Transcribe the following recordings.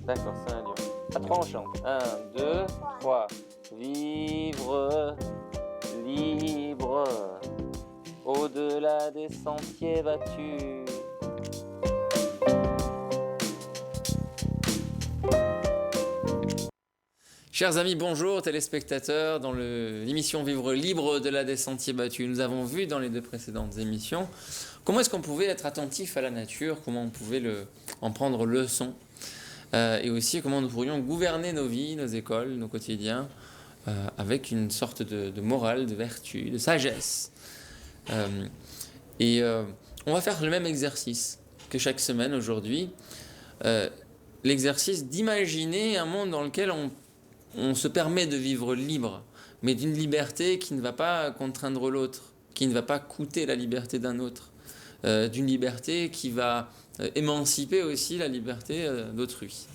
D'accord, c'est un lion. À trois, on chante. Un, deux, trois. Vivre libre au-delà des sentiers battus. Chers amis, bonjour téléspectateurs. Dans l'émission Vivre libre au-delà des sentiers battus, nous avons vu dans les deux précédentes émissions comment est-ce qu'on pouvait être attentif à la nature, comment on pouvait en prendre leçon, et aussi comment nous pourrions gouverner nos vies, nos écoles, nos quotidiens, avec une sorte de morale, de vertu, de sagesse. On va faire le même exercice que chaque semaine aujourd'hui, l'exercice d'imaginer un monde dans lequel on se permet de vivre libre, mais d'une liberté qui ne va pas contraindre l'autre, qui ne va pas coûter la liberté d'un autre, d'une liberté qui va émanciper aussi la liberté d'autrui.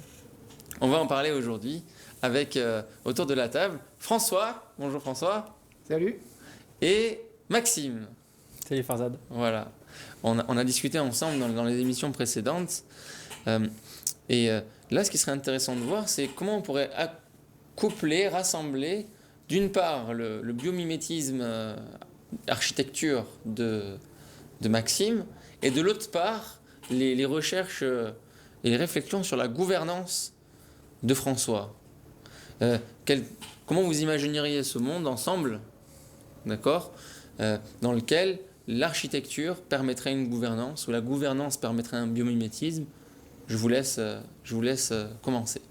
On va en parler aujourd'hui avec, autour de la table, François. Bonjour François. Salut. Et Maxime. Salut Farzad. Voilà. On a discuté ensemble dans les émissions précédentes. Là, ce qui serait intéressant de voir, c'est comment on pourrait coupler, rassembler, d'une part, le biomimétisme architecture de Maxime, et de l'autre part, les recherches et les réflexions sur la gouvernance de François. Comment vous imagineriez ce monde ensemble, d'accord, dans lequel l'architecture permettrait une gouvernance, ou la gouvernance permettrait un biomimétisme? Je vous laisse commencer.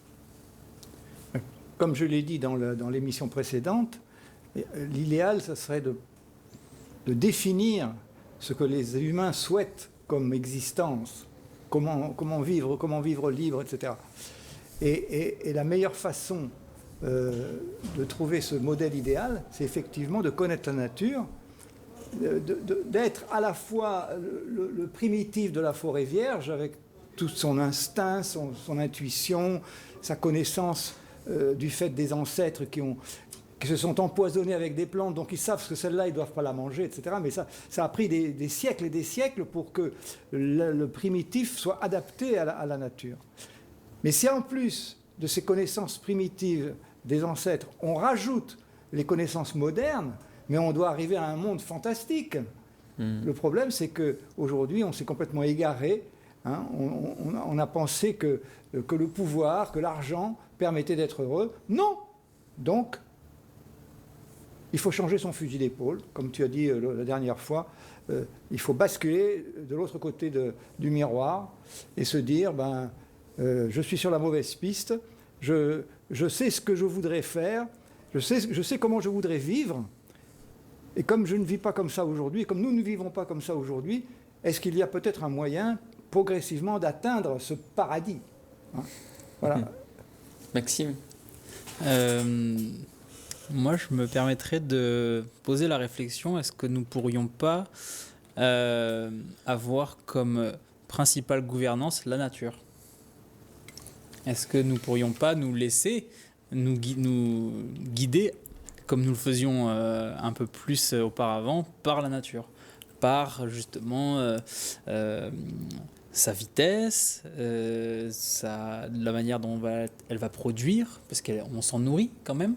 Comme je l'ai dit dans l'émission précédente, l'idéal, ce serait de définir ce que les humains souhaitent comme existence, comment vivre libre, etc. Et la meilleure façon de trouver ce modèle idéal, c'est effectivement de connaître la nature, d'être à la fois le primitif de la forêt vierge, avec tout son instinct, son intuition, sa connaissance du fait des ancêtres qui se sont empoisonnés avec des plantes, donc ils savent que celle-là, ils ne doivent pas la manger, etc. Mais ça a pris des siècles et des siècles pour que le primitif soit adapté à la nature. Mais si en plus de ces connaissances primitives des ancêtres, on rajoute les connaissances modernes, mais on doit arriver à un monde fantastique. Le problème, c'est qu'aujourd'hui, on s'est complètement égaré. Hein, on a pensé que le pouvoir, que l'argent permettait d'être heureux. Non. Donc, il faut changer son fusil d'épaule, comme tu as dit la dernière fois. Il faut basculer de l'autre côté du miroir et se dire, je suis sur la mauvaise piste, je sais ce que je voudrais faire, je sais comment je voudrais vivre, et comme je ne vis pas comme ça aujourd'hui, comme nous ne vivons pas comme ça aujourd'hui, est-ce qu'il y a peut-être un moyen progressivement d'atteindre ce paradis, hein? Voilà. Maxime. Moi, je me permettrais de poser la réflexion, est-ce que nous ne pourrions pas avoir comme principale gouvernance la nature? Est-ce que nous ne pourrions pas nous laisser nous guider, comme nous le faisions un peu plus auparavant, par la nature, par justement sa vitesse, la manière dont elle va produire, parce qu'on s'en nourrit quand même.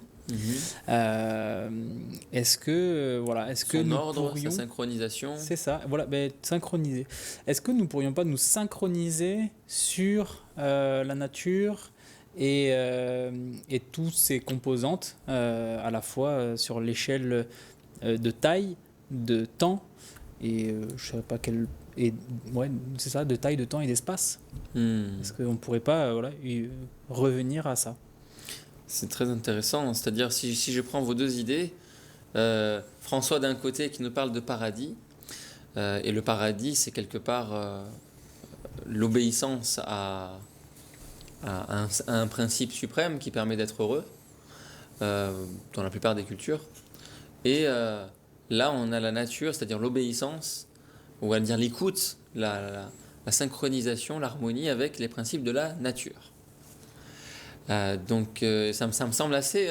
Est-ce que Son nous ordre, pourrions, sa synchronisation. C'est ça, voilà, synchroniser. Est-ce que nous pourrions pas nous synchroniser sur la nature et toutes ses composantes, à la fois sur l'échelle de taille, de temps et je sais pas quelle. C'est ça, de taille, de temps et d'espace. Est-ce qu'on ne pourrait pas revenir à ça? C'est très intéressant. C'est-à-dire, si je prends vos deux idées, François d'un côté qui nous parle de paradis, et le paradis, c'est quelque part l'obéissance à un principe suprême qui permet d'être heureux, dans la plupart des cultures. Et là, on a la nature, c'est-à-dire l'obéissance, ou à dire l'écoute, la synchronisation, l'harmonie avec les principes de la nature. Donc ça me semble assez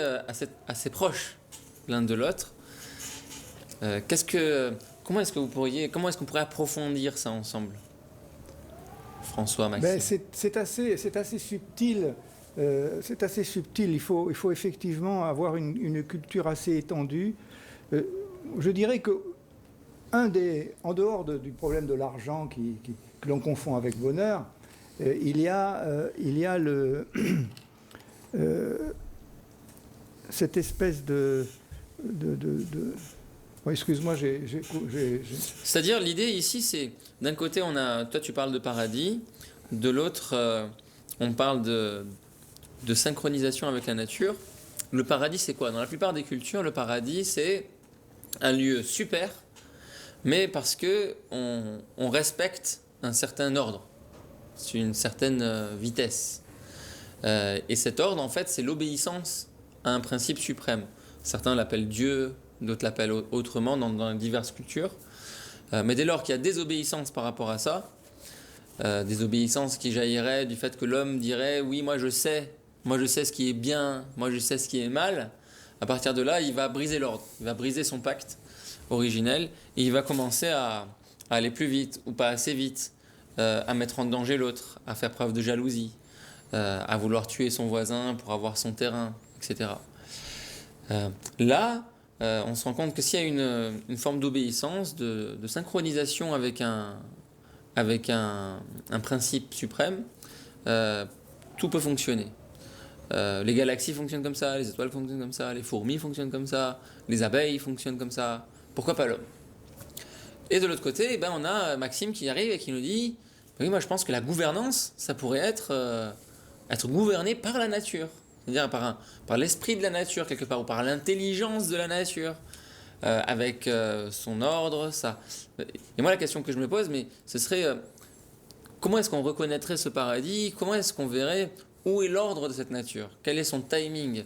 proche l'un de l'autre. Comment est-ce qu'on pourrait approfondir ça ensemble? François, Maxime? C'est assez subtil. C'est assez subtil. Il faut effectivement avoir une culture assez étendue. Je dirais que en dehors du problème de l'argent que l'on confond avec bonheur, il y a cette espèce de oh, excuse-moi, C'est-à-dire, l'idée ici, c'est d'un côté, toi tu parles de paradis, de l'autre, on parle de synchronisation avec la nature. Le paradis, c'est quoi? Dans la plupart des cultures, le paradis, c'est un lieu super, mais parce que on respecte un certain ordre, une certaine vitesse. Et cet ordre, en fait, c'est l'obéissance à un principe suprême. Certains l'appellent Dieu, d'autres l'appellent autrement dans diverses cultures. Mais dès lors qu'il y a désobéissance par rapport à ça, désobéissance qui jaillirait du fait que l'homme dirait « oui, moi je sais ce qui est bien, moi je sais ce qui est mal », à partir de là, il va briser l'ordre, il va briser son pacte originel et il va commencer à aller plus vite ou pas assez vite, à mettre en danger l'autre, à faire preuve de jalousie, à vouloir tuer son voisin pour avoir son terrain, etc. Là, on se rend compte que s'il y a une forme d'obéissance, de synchronisation avec un principe suprême, tout peut fonctionner. Les galaxies fonctionnent comme ça, les étoiles fonctionnent comme ça, les fourmis fonctionnent comme ça, les abeilles fonctionnent comme ça. Pourquoi pas l'homme? Et de l'autre côté, on a Maxime qui arrive et qui nous dit « Oui, moi je pense que la gouvernance, ça pourrait être gouverné par la nature. » C'est-à-dire par l'esprit de la nature quelque part, ou par l'intelligence de la nature, avec son ordre, ça. Et moi la question que je me pose, ce serait comment est-ce qu'on reconnaîtrait ce paradis? Comment est-ce qu'on verrait où est l'ordre de cette nature? Quel est son timing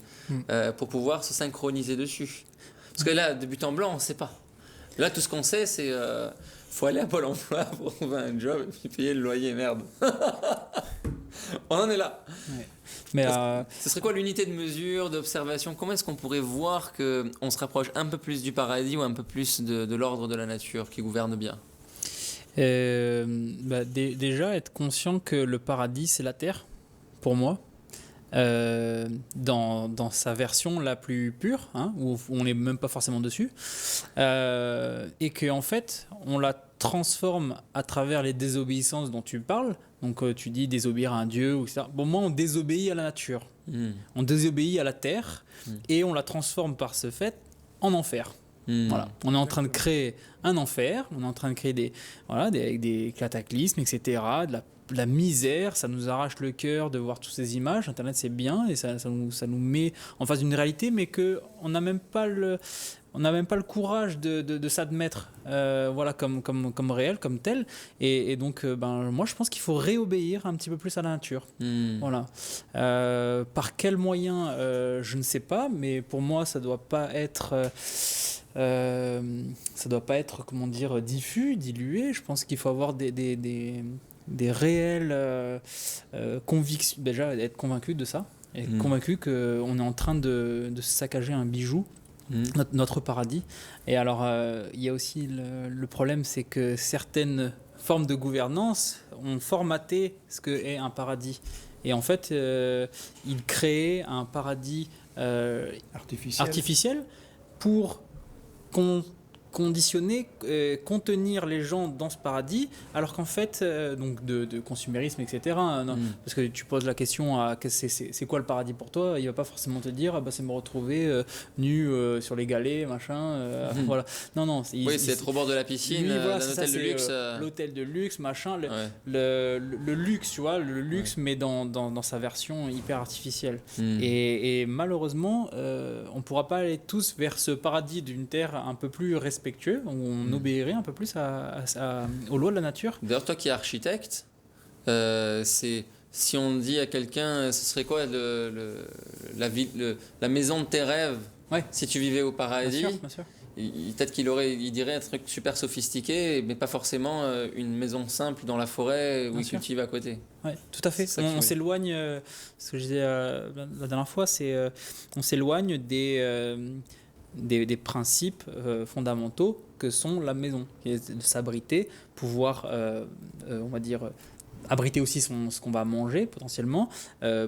pour pouvoir se synchroniser dessus? Parce que là, de but en blanc, on ne sait pas. Là, tout ce qu'on sait, c'est faut aller à Pôle emploi pour trouver un job et puis payer le loyer, merde. On en est là. Ouais. Mais ce serait quoi l'unité de mesure, d'observation? Comment est-ce qu'on pourrait voir qu'on se rapproche un peu plus du paradis ou un peu plus de l'ordre de la nature qui gouverne bien? Déjà, être conscient que le paradis, c'est la terre, pour moi. Dans sa version la plus pure, où on n'est même pas forcément dessus, et qu'en fait, on la transforme à travers les désobéissances dont tu parles. Donc tu dis désobéir à un dieu, etc. Bon, moi, on désobéit à la nature, on désobéit à la terre, et on la transforme par ce fait en enfer. Voilà. On est en train de créer un enfer, on est en train de créer des cataclysmes, etc., de la misère, ça nous arrache le cœur de voir toutes ces images. Internet, c'est bien et ça nous met en face d'une réalité, mais qu'on n'a même pas le courage de s'admettre comme réel, comme tel. Et donc, moi, je pense qu'il faut réobéir un petit peu plus à la nature. Voilà. Par quels moyens, je ne sais pas, mais pour moi, ça doit pas être... comment dire, diffus, dilué. Je pense qu'il faut avoir des réelles convictions, déjà être convaincu de ça, et convaincu qu'on est en train de saccager un bijou, notre paradis. Et alors, il y a aussi le problème, c'est que certaines formes de gouvernance ont formaté ce qu'est un paradis. Et en fait, ils créaient un paradis artificiel pour conditionner, contenir les gens dans ce paradis, alors qu'en fait, donc de consumérisme, etc. Parce que tu poses la question à c'est quoi le paradis pour toi, il va pas forcément te dire c'est me retrouver nu sur les galets, machin. Voilà. Non. C'est être au bord de la piscine, d'un hôtel de luxe. L'hôtel de luxe, machin. Le luxe, tu vois, le luxe, mais dans sa version hyper artificielle. Et malheureusement, on pourra pas aller tous vers ce paradis d'une terre un peu plus respectueux, où on obéirait un peu plus aux lois de la nature. D'ailleurs, toi qui es architecte, si on dit à quelqu'un, ce serait quoi la maison de tes rêves, si tu vivais au paradis, bien sûr. Peut-être il dirait un truc super sophistiqué, mais pas forcément une maison simple dans la forêt où il cultive à côté. Oui, tout à fait. On s'éloigne, ce que je disais la dernière fois, c'est on s'éloigne des principes fondamentaux que sont la maison, qui est de s'abriter, pouvoir, on va dire, abriter aussi ce qu'on va manger potentiellement,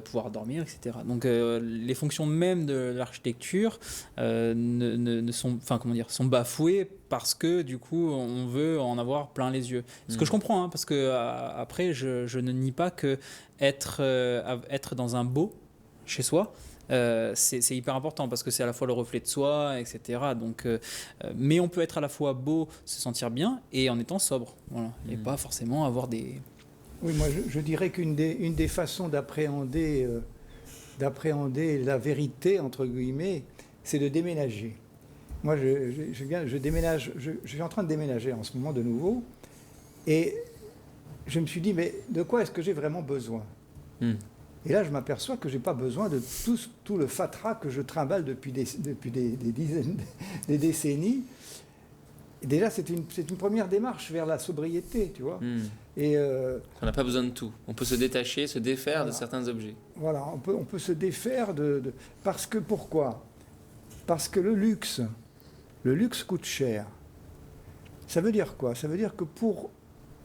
pouvoir dormir, etc. Donc les fonctions même de l'architecture ne sont, enfin comment dire, sont bafouées parce que du coup on veut en avoir plein les yeux. Ce que je comprends, hein, parce que après je ne nie pas que être dans un beau chez soi, c'est hyper important parce que c'est à la fois le reflet de soi, etc. Donc, mais on peut être à la fois beau, se sentir bien et en étant sobre, voilà. Et pas forcément avoir des... Oui, moi je dirais qu'une des façons d'appréhender la vérité, entre guillemets, c'est de déménager. Moi je déménage, je suis en train de déménager en ce moment de nouveau, et je me suis dit, mais de quoi est-ce que j'ai vraiment besoin ? Et là je m'aperçois que je n'ai pas besoin de tout le fatras que je trimballe depuis des dizaines, des décennies. Et déjà, c'est une première démarche vers la sobriété, tu vois. Et on n'a pas besoin de tout. On peut se détacher, se défaire voilà. de certains objets. Voilà, on peut se défaire parce que pourquoi ? Parce que le luxe coûte cher. Ça veut dire quoi ? Ça veut dire que pour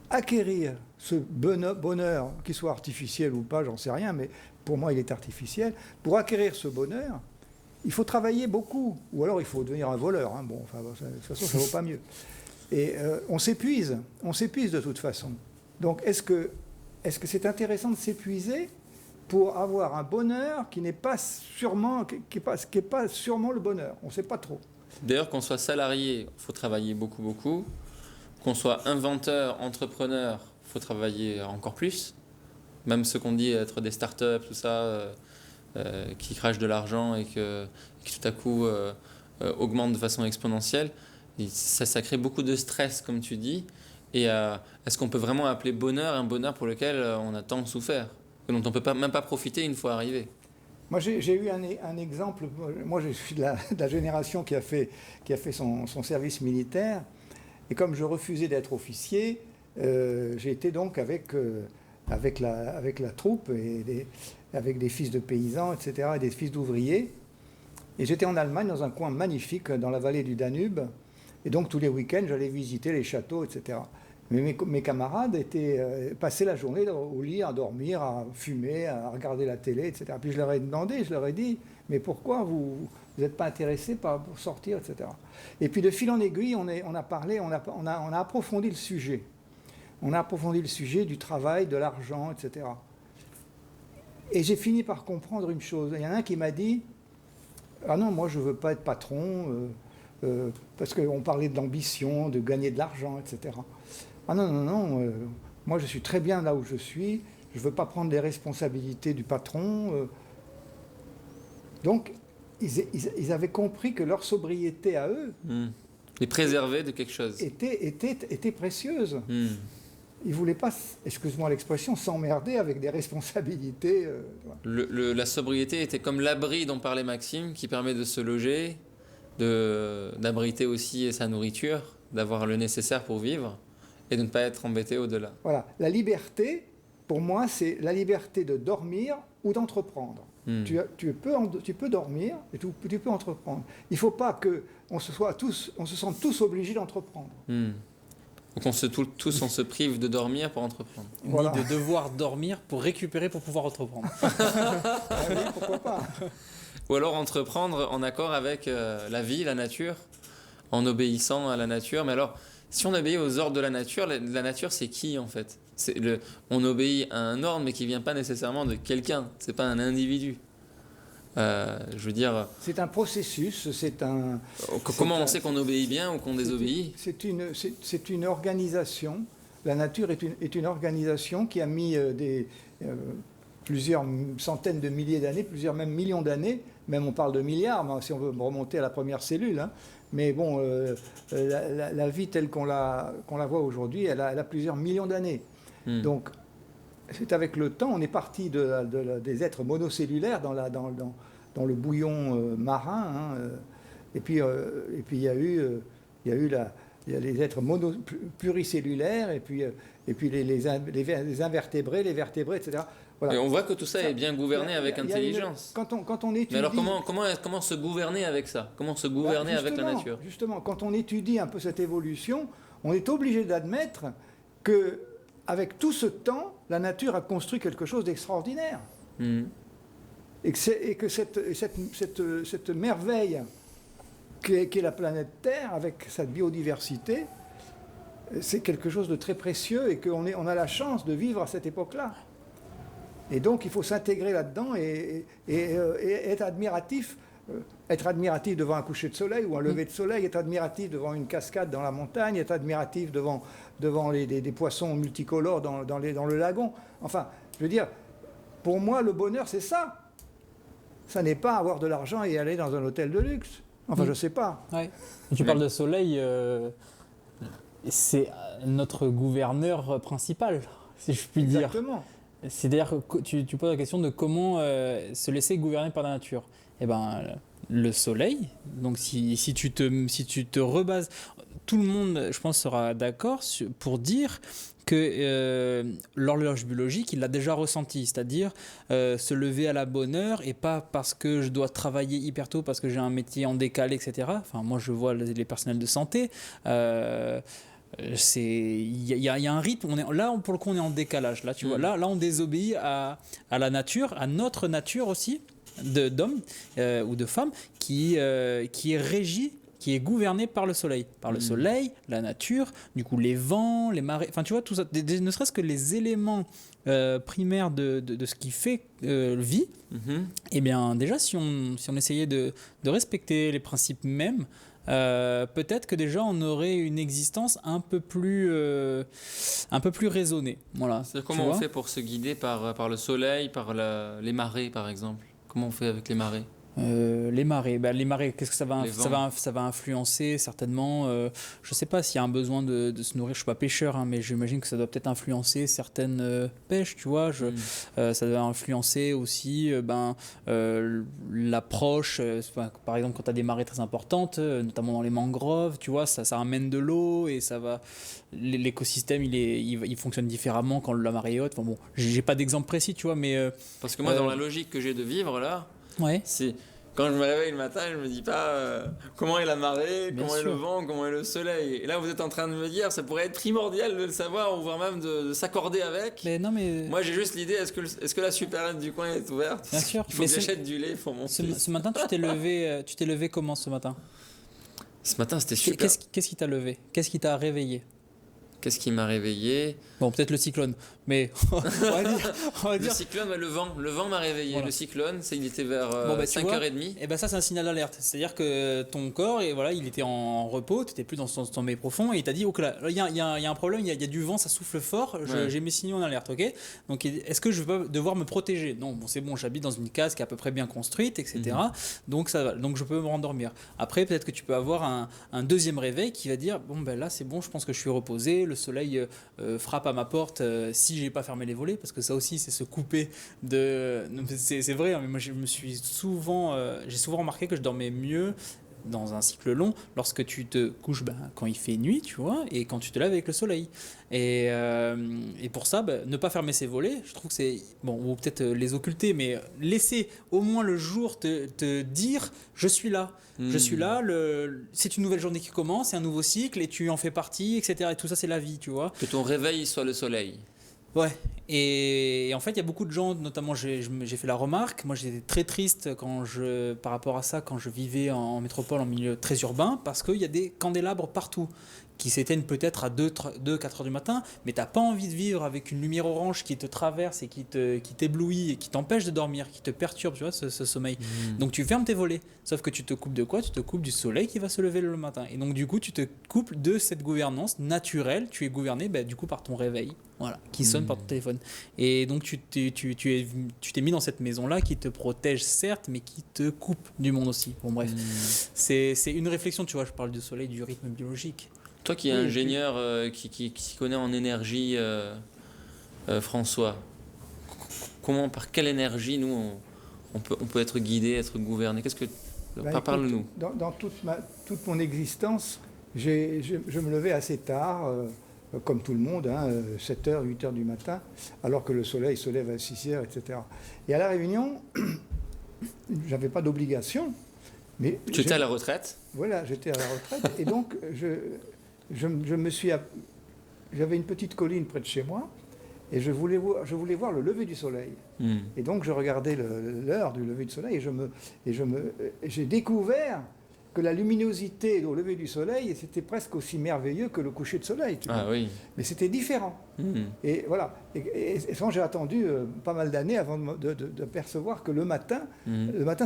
acquérir ce bonheur, qu'il soit artificiel ou pas, j'en sais rien, mais pour moi il est artificiel. Pour acquérir ce bonheur, il faut travailler beaucoup, ou alors il faut devenir un voleur. Hein. Bon, enfin, de toute façon, ça ne vaut pas mieux. Et on s'épuise de toute façon. Donc, est-ce que c'est intéressant de s'épuiser pour avoir un bonheur qui n'est pas sûrement, qui est pas sûrement le bonheur ? On ne sait pas trop. D'ailleurs, qu'on soit salarié, il faut travailler beaucoup, beaucoup. Qu'on soit inventeur, entrepreneur, il faut travailler encore plus. Même ceux qu'on dit être des startups, tout ça... qui crachent de l'argent et qui tout à coup augmentent de façon exponentielle. Et ça crée beaucoup de stress, comme tu dis. Et est-ce qu'on peut vraiment appeler bonheur un bonheur pour lequel on a tant souffert, dont on ne peut même pas profiter une fois arrivé ? Moi, j'ai eu un exemple. Moi, je suis de la génération qui a fait son service militaire. Et comme je refusais d'être officier, j'ai été donc avec la troupe et avec des fils de paysans, etc., et des fils d'ouvriers. Et j'étais en Allemagne, dans un coin magnifique, dans la vallée du Danube. Et donc, tous les week-ends, j'allais visiter les châteaux, etc. Mais mes camarades passaient la journée au lit, à dormir, à fumer, à regarder la télé, etc. Puis je leur ai dit, mais pourquoi vous n'êtes pas intéressés pour sortir, etc. Et puis, de fil en aiguille, on a approfondi le sujet. On a approfondi le sujet du travail, de l'argent, etc. Et j'ai fini par comprendre une chose. Il y en a un qui m'a dit « Ah non, moi je ne veux pas être patron, parce qu'on parlait de l'ambition, de gagner de l'argent, etc. » Ah non, moi je suis très bien là où je suis, je ne veux pas prendre les responsabilités du patron. Donc, ils avaient compris que leur sobriété à eux... Les préserver de quelque chose. ...était précieuse. Ils ne voulaient pas, excuse-moi l'expression, s'emmerder avec des responsabilités. La sobriété était comme l'abri dont parlait Maxime, qui permet de se loger, d'abriter aussi sa nourriture, d'avoir le nécessaire pour vivre, et de ne pas être embêté au-delà. Voilà. La liberté, pour moi, c'est la liberté de dormir ou d'entreprendre. Tu peux dormir et tu peux entreprendre. Il ne faut pas qu'on se sente tous obligés d'entreprendre. Donc on se prive de dormir pour entreprendre. Voilà. Ni de devoir dormir pour récupérer pour pouvoir entreprendre. Ah oui, pourquoi pas. Ou alors entreprendre en accord avec la vie, la nature, en obéissant à la nature. Mais alors, si on obéit aux ordres de la nature c'est qui en fait ? On obéit à un ordre mais qui ne vient pas nécessairement de quelqu'un. Ce n'est pas un individu. Je veux dire... C'est un processus, Comment on sait qu'on obéit bien ou qu'on désobéit ? C'est une organisation. La nature est une organisation qui a mis plusieurs centaines de milliers d'années, plusieurs même millions d'années, même on parle de milliards, si on veut remonter à la première cellule. Hein. Mais bon, la vie telle qu'on la voit aujourd'hui, elle a plusieurs millions d'années. Donc, c'est avec le temps, on est parti des êtres monocellulaires dans le bouillon marin. Hein, et puis il y a eu les êtres pluricellulaires, et puis les invertébrés, les vertébrés, etc. Voilà. Et on voit que tout ça est bien gouverné avec intelligence. Quand on étudie... Mais alors comment se gouverner avec ça ? Comment se gouverner avec la nature ? Justement, quand on étudie un peu cette évolution, on est obligé d'admettre qu'avec tout ce temps, la nature a construit quelque chose d'extraordinaire. Mhm. Et que cette merveille qu'est la planète Terre, avec sa biodiversité, c'est quelque chose de très précieux et qu'on a la chance de vivre à cette époque-là. Et donc il faut s'intégrer là-dedans et être admiratif. Être admiratif devant un coucher de soleil ou un lever de soleil, être admiratif devant une cascade dans la montagne, être admiratif devant des poissons multicolores dans le lagon. Enfin, je veux dire, pour moi, le bonheur, c'est ça. Ça n'est pas avoir de l'argent et aller dans un hôtel de luxe. Enfin, je ne sais pas. Ouais. Tu parles de soleil, c'est notre gouverneur principal, si je puis dire. Exactement. C'est-à-dire que tu poses la question de comment se laisser gouverner par la nature. Eh ben, le soleil, donc si tu te rebases, tout le monde, je pense, sera d'accord pour dire que l'horloge biologique, il l'a déjà ressenti, c'est-à-dire se lever à la bonne heure et pas parce que je dois travailler hyper tôt, parce que j'ai un métier en décalé, etc. Enfin, moi, je vois les personnels de santé. Il y a un rythme, là pour le coup on est en décalage, là tu vois, là on désobéit à la nature, à notre nature aussi d'homme ou de femme qui est régie, qui est gouvernée par le soleil, le soleil, la nature, du coup les vents, les marées, enfin tu vois tout ça, ne serait-ce que les éléments primaires de ce qui fait vie. Et bien déjà si on essayait de respecter les principes mêmes, peut-être que déjà on aurait une existence un peu plus raisonnée. Voilà. C'est-à-dire comment on fait pour se guider par le soleil, par les marées par exemple? Comment on fait avec les marées? Les marées, qu'est-ce que ça va influencer certainement. Je ne sais pas s'il y a un besoin de se nourrir. Je ne suis pas pêcheur, hein, mais j'imagine que ça doit peut-être influencer certaines pêches, tu vois. Ça doit influencer aussi l'approche. Par exemple, quand tu as des marées très importantes, notamment dans les mangroves, tu vois, ça amène de l'eau et ça va. L'écosystème, il fonctionne différemment quand la marée est haute. Enfin, bon, j'ai pas d'exemple précis, tu vois, mais parce que moi, dans la logique que j'ai de vivre là. Ouais. C'est quand je me réveille le matin, je me dis pas comment est la marée, comment est le vent, comment est le soleil. Et là, vous êtes en train de me dire, ça pourrait être primordial de le savoir ou voire même de s'accorder avec. Mais non, mais moi, j'ai juste l'idée, est-ce que la supérette du coin est ouverte? Bien sûr. Il faut que j'achète du lait pour mon fils. Ce matin, tu t'es levé comment ce matin? Ce matin, c'était super. Qu'est-ce qui t'a levé? Qu'est-ce qui t'a réveillé? Qu'est-ce qui m'a réveillé? Bon, peut-être le cyclone, mais on va dire. Le cyclone, le vent m'a réveillé. Voilà. Le cyclone, il était vers 5h30. Et ben ça, c'est un signal d'alerte. C'est-à-dire que ton corps, il était en repos, tu n'étais plus dans son sommeil profond, et il t'a dit, ok, là, il y a un problème, il y a du vent, ça souffle fort, j'ai mes signaux en alerte, ok? Donc, est-ce que je vais pas devoir me protéger? Non, bon, c'est bon, j'habite dans une case qui est à peu près bien construite, etc. Donc ça va, donc je peux me rendormir. Après, peut-être que tu peux avoir un deuxième réveil qui va dire, bon ben là, c'est bon, je pense que je suis reposé, le soleil frappe à ma porte si j'ai pas fermé les volets, parce que ça aussi c'est se couper de. C'est vrai, hein, mais moi j'ai souvent remarqué que je dormais mieux dans un cycle long lorsque tu te couches quand il fait nuit, tu vois, et quand tu te lèves avec le soleil. Et pour ça, ne pas fermer ses volets, je trouve que c'est bon, ou peut-être les occulter, mais laisser au moins le jour te dire je suis là. Je suis là, c'est une nouvelle journée qui commence, c'est un nouveau cycle et tu en fais partie, etc. Et tout ça, c'est la vie, tu vois. Que ton réveil soit le soleil. Ouais, et en fait, il y a beaucoup de gens, notamment j'ai fait la remarque, moi j'étais très triste par rapport à ça quand je vivais en métropole, en milieu très urbain, parce qu'il y a des candélabres partout qui s'éteignent peut-être à 2-4 heures du matin, mais t'as pas envie de vivre avec une lumière orange qui te traverse et qui t'éblouit et qui t'empêche de dormir, qui te perturbe, tu vois, ce sommeil. Donc tu fermes tes volets, sauf que tu te coupes de quoi? Tu te coupes du soleil qui va se lever le matin. Et donc du coup, tu te coupes de cette gouvernance naturelle, tu es gouverné du coup par ton réveil, voilà, qui sonne par ton téléphone. Et donc tu t'es mis dans cette maison-là qui te protège certes, mais qui te coupe du monde aussi. Bon bref, c'est une réflexion, tu vois, je parle du soleil, du rythme biologique. Toi qui es ingénieur, qui s'y connaît en énergie, François, par quelle énergie nous on peut être guidé, être gouverné? Parle-nous. Dans toute mon existence, je me levais assez tard, comme tout le monde, 7h, 8h du matin, alors que le soleil se lève à 6h, etc. Et à La Réunion, j'avais pas d'obligation. Mais tu étais à la retraite? Voilà, j'étais à la retraite. Et donc, j'avais une petite colline près de chez moi. Et je voulais voir le lever du soleil. Et donc je regardais l'heure du lever du soleil et j'ai découvert que la luminosité au lever du soleil, c'était presque aussi merveilleux que le coucher de soleil. Oui. Mais c'était différent. Et voilà. Et souvent, j'ai attendu pas mal d'années avant de percevoir que le matin,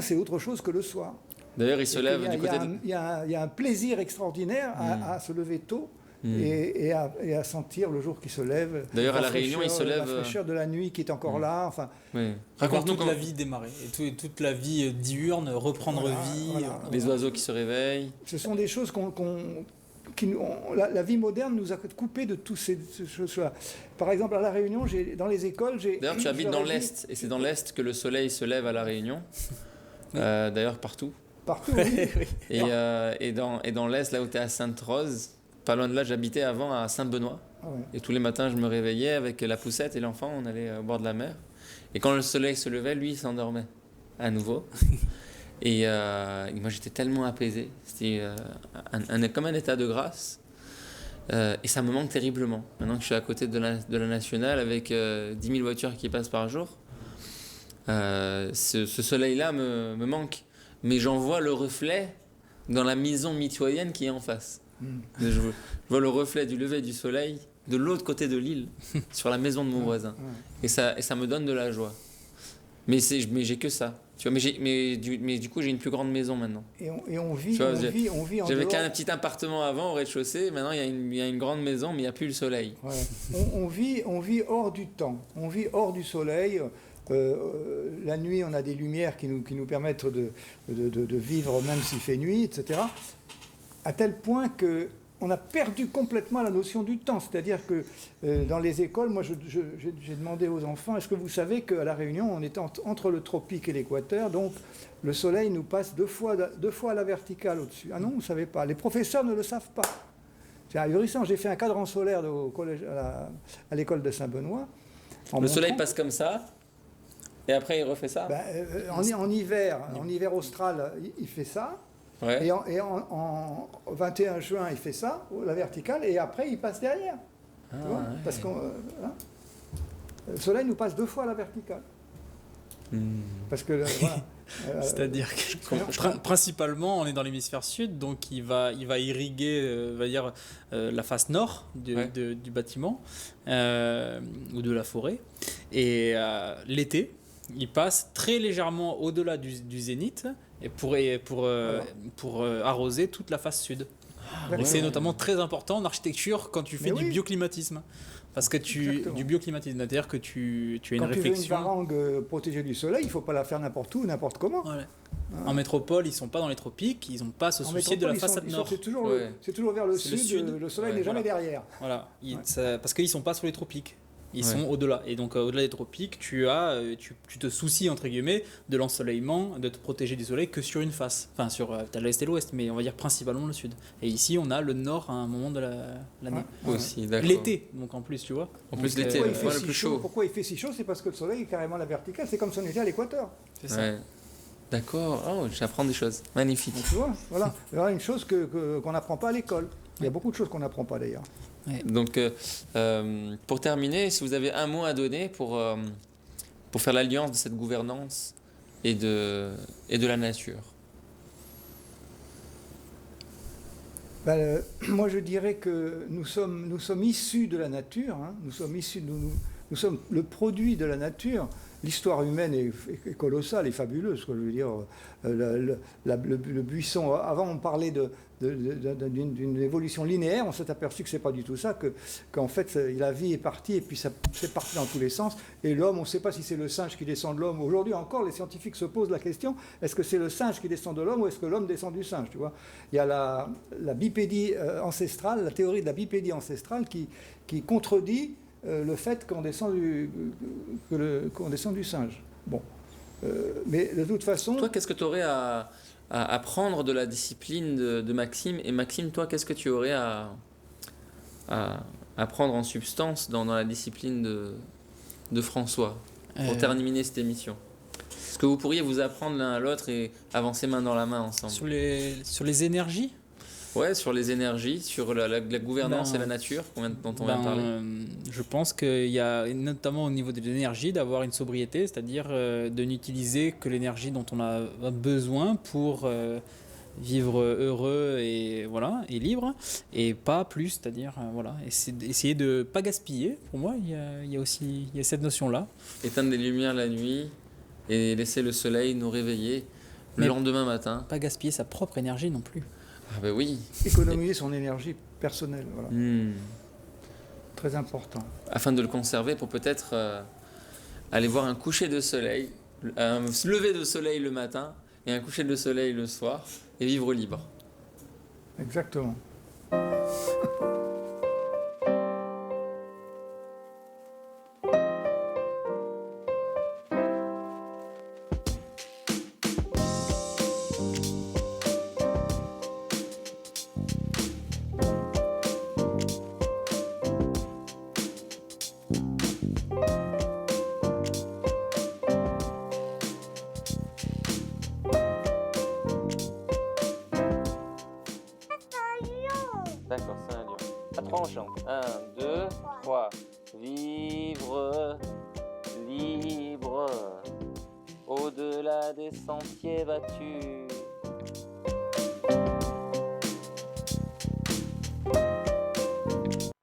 c'est autre chose que le soir. D'ailleurs, il se lève du côté Il y a un plaisir extraordinaire à se lever tôt. Et à sentir le jour qui se lève. D'ailleurs, à La Réunion, il se lève. La fraîcheur de la nuit qui est encore là. Enfin, raconte-nous toute la vie démarrer. Et toute la vie diurne, reprendre vie. Les oiseaux qui se réveillent. Ce sont des choses la vie moderne nous a coupé de toutes ces choses-là. Par exemple, à La Réunion, dans les écoles... D'ailleurs, tu habites dans l'Est. Et c'est dans l'Est que le soleil se lève à La Réunion. D'ailleurs, partout. Partout, oui. Et dans l'Est, là où tu es à Sainte-Rose... Pas loin de là, j'habitais avant à Saint-Benoît. Et tous les matins, je me réveillais avec la poussette et l'enfant, on allait au bord de la mer. Et quand le soleil se levait, lui, il s'endormait à nouveau. Et moi, j'étais tellement apaisé. C'était comme un état de grâce. Et ça me manque terriblement. Maintenant que je suis à côté de la nationale avec 10 000 voitures qui passent par jour, ce soleil-là me manque. Mais j'en vois le reflet dans la maison mitoyenne qui est en face. Je vois le reflet du lever du soleil de l'autre côté de l'île, sur la maison de mon voisin. Et ça me donne de la joie. Mais j'ai que ça. Tu vois, mais du coup, j'ai une plus grande maison maintenant. Et on vit en J'avais qu'un petit appartement avant au rez-de-chaussée. Maintenant, il y a une grande maison, mais il n'y a plus le soleil. On vit hors du temps. On vit hors du soleil. La nuit, on a des lumières qui nous permettent de vivre même s'il fait nuit, etc. À tel point qu'on a perdu complètement la notion du temps. C'est-à-dire que dans les écoles, moi j'ai demandé aux enfants, est-ce que vous savez qu'à La Réunion, on est entre le tropique et l'équateur, donc le soleil nous passe deux fois à la verticale au-dessus. Ah non, vous ne savez pas. Les professeurs ne le savent pas. C'est ahurissant. J'ai fait un cadran solaire au collège, à l'école de Saint-Benoît. Le soleil passe comme ça, et après il refait ça. En hiver austral, il fait ça. Ouais. Et en 21 juin, il fait ça, la verticale, et après, il passe derrière. Tu vois, parce que le soleil nous passe deux fois à la verticale. Parce que, voilà. C'est-à-dire que principalement, on est dans l'hémisphère sud, donc il va irriguer la face nord du bâtiment ou de la forêt. Et l'été, il passe très légèrement au-delà du zénith et pour arroser toute la face sud. Et c'est notamment très important en architecture quand tu fais du bioclimatisme. Parce que du bioclimatisme, c'est-à-dire que tu as une réflexion. Quand tu veux une varangue protégée du soleil, il ne faut pas la faire n'importe où, n'importe comment. Ouais. En métropole, ils ne sont pas dans les tropiques, ils n'ont pas à se soucier de la façade nord. C'est toujours vers le sud, le soleil n'est jamais derrière. Voilà, parce qu'ils ne sont pas sur les tropiques. Ils sont au-delà. Et donc, au-delà des tropiques, tu te soucies, entre guillemets, de l'ensoleillement, de te protéger du soleil que sur une face. Enfin, t'as l'est et l'ouest, mais on va dire principalement le sud. Et ici, on a le nord à un moment de l'année. Aussi, d'accord. L'été, donc en plus, tu vois. En plus, l'été, le plus chaud. Pourquoi il fait si chaud? C'est parce que le soleil est carrément à la verticale. C'est comme si on était à l'équateur. C'est ça. Ouais. D'accord. Oh, j'apprends des choses. Magnifique. Donc, tu vois, voilà une chose qu'on n'apprend pas à l'école. Il y a beaucoup de choses qu'on n'apprend pas d'ailleurs. Ouais. Donc, pour terminer, si vous avez un mot à donner pour faire l'alliance de cette gouvernance et de la nature. Moi, je dirais que nous sommes issus de la nature. Hein. Nous sommes le produit de la nature. L'histoire humaine est colossale et fabuleuse. Quoi, je veux dire, le buisson. Avant, on parlait d'une évolution linéaire. On s'est aperçu que c'est pas du tout ça. Qu'en fait, la vie est partie et puis ça c'est parti dans tous les sens. Et l'homme, on ne sait pas si c'est le singe qui descend de l'homme. Aujourd'hui encore, les scientifiques se posent la question est-ce que c'est le singe qui descend de l'homme ou est-ce que l'homme descend du singe? Tu vois, il y a la bipédie ancestrale, la théorie de la bipédie ancestrale qui contredit le fait qu'on descend du singe. Bon. Mais de toute façon... Toi, qu'est-ce que tu aurais à apprendre de la discipline de Maxime? Et Maxime, toi, qu'est-ce que tu aurais à apprendre en substance dans la discipline de François pour terminer cette émission? Est-ce que vous pourriez vous apprendre l'un à l'autre et avancer main dans la main ensemble? Sur les énergies, Ouais, sur les énergies, sur la gouvernance Ben, et la nature dont on vient de parler. Je pense qu'il y a, notamment au niveau de l'énergie, d'avoir une sobriété, c'est-à-dire de n'utiliser que l'énergie dont on a besoin pour vivre heureux et, voilà, et libre, et pas plus, c'est-à-dire voilà, essayer de ne pas gaspiller. Pour moi, il y a aussi cette notion-là. Éteindre les lumières la nuit et laisser le soleil nous réveiller le Mais- lendemain matin. Pas gaspiller sa propre énergie non plus. Ah ben oui. Économiser son énergie personnelle, voilà. Hmm. Très important. Afin de le conserver pour peut-être aller voir un coucher de soleil, un lever de soleil le matin et un coucher de soleil le soir et vivre libre. Exactement. D'accord, c'est un lion. À trois, on chante. 1, 2, 3. Vivre libre, au-delà des sentiers battus.